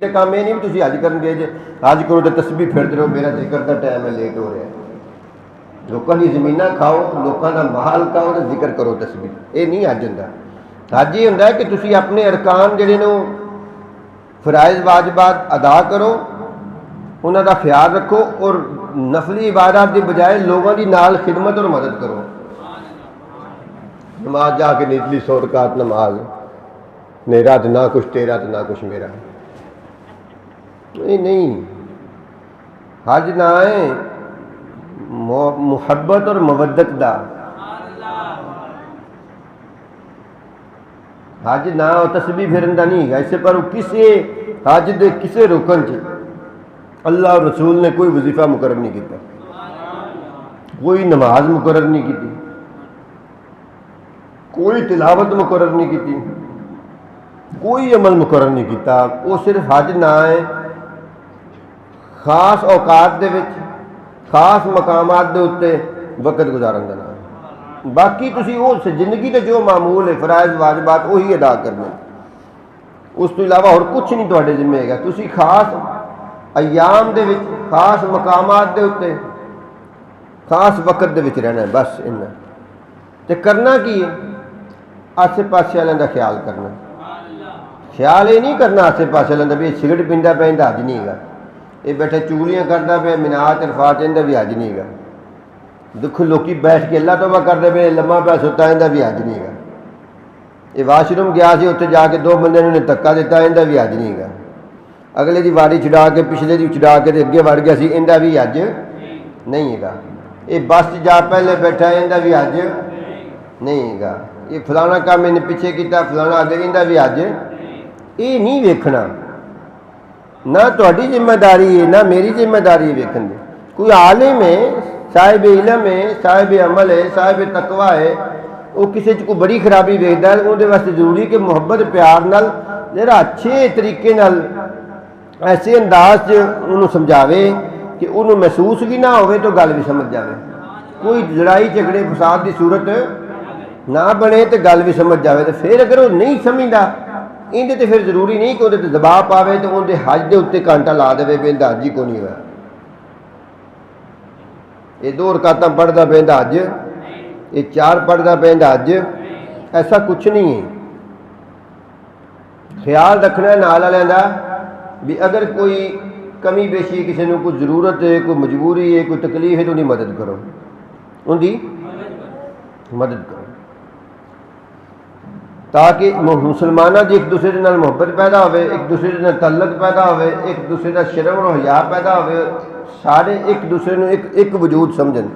तो काम ये नहीं भी तुम अज कर गए जे अज करो तो तस्बीह फिरते रहो, मेरा जिक्र का टाइम है, लेट हो रहा है। लोगों की जमीना खाओ, लोगों का माल खाओ तो जिक्र करो तस्बीह, ये नहीं अज होंदा। अज ये होंदा कि तुम अपने अरकान जिहड़े ने फराइज वाजिबात अदा करो, उन्हों का ख्याल रखो और नफली इबादत की बजाय लोगों की नाल खिदमत और मदद करो। नमाज जाके निचली 100 रकात नमाज, मेरा तो ना कुछ तेरा तो ना कुछ मेरा, नहीं। हज ना है मुहब्बत और मवद्दत दा, हज ना तस्बीह फिरन दा नहीं है। इससे पर किसी हज दे किसी रुकन च अल्लाह और रसूल ने कोई वजीफा मुकर्रर नहीं किया, कोई नमाज मुकर्रर नहीं की, कोई तिलावत मुकर्रर नहीं की, कोई अमल मुकर्रर नहीं किया। वो सिर्फ हज ना है खास औकात दे विच खास मकामात दे उत्ते वक्त गुजारन का नाम। बाकी तुसी उस जिंदगी के जो मामूल है फराइज वाजिबात वही अदा करने, उस तो इलावा और कुछ नहीं तुहाडे जिम्मे है। तुसी खास अयाम दे विच खास मकामात दे उत्ते खास वक्त दे विच रहना है, बस इन्ना। ते करना की है, आसे पासे वालों का ख्याल करना। ख्याल ये नहीं करना आसे पासे वालों का भी सिगरेट पींदा पे इहदा हज नहीं है, ये बैठे चुगलियां करता पे मिनात अरफात इहदा भी हज नहीं है, देखो लोग बैठ के अल्लाह तौबा करते पे लम्मा पै सुता इहदा भी हज नहीं है, ये वाशरूम गया सी उत्थे जाके 2 बंदे ने धक्का दिता इहदा भी हज नहीं है, अगले की वारी छुड़ा के पिछले की छुड़ा के अगे वड़ गया सी इहदा भी हज नहीं है। ये बस जा पहले बैठा इहदा भी हज नहीं है, ये फलाना काम इन्हें पीछे किया फलाना आगे इहदा भी हज, ये नहीं वेखना। ना तुहाडी जिम्मेदारी है ना मेरी जिम्मेदारी है वेखन दी। कोई आलिम है, साहिब इलम है, साहिब अमल है, साहिब तकवा है, वो किसी कोई बड़ी खराबी वेखदा है, उहदे वास्ते जरूरी कि मुहब्बत प्यार नाल जरा अच्छे तरीके नाल ऐसे अंदाज उन्होंने समझावे कि उन्होंने महसूस भी ना हो तो गल भी समझ जाए, कोई लड़ाई झगड़े फसाद की सूरत ना बने तो गल भी समझ जाए। तो फिर अगर वो नहीं समझता इहदे ते फिर जरूरी नहीं कि उहदे ते दबाव पावे तो उहदे हज दे उत्ते कांटा ला देवे भी इहदा हज ही को नहीं हुआ, ये 2 रकातां पढ़दा पे इहदा हज, ये 4 पढ़दा पे इहदा हज, ऐसा कुछ नहीं है। ख्याल रखना नाल वालियां दा भी अगर कोई कमी बेशी किसी को कोई जरूरत है, कोई मजबूरी है, कोई तकलीफ है तो उनकी मदद करो, उनकी मदद करो, ताकि मुसलमानों की एक दूसरे के नाल मुहब्बत पैदा हो, एक दूसरे के नाल तल्लक पैदा हो, एक दूसरे का शर्म और हया पैदा हो, सारे एक दूसरे को एक वजूद समझन।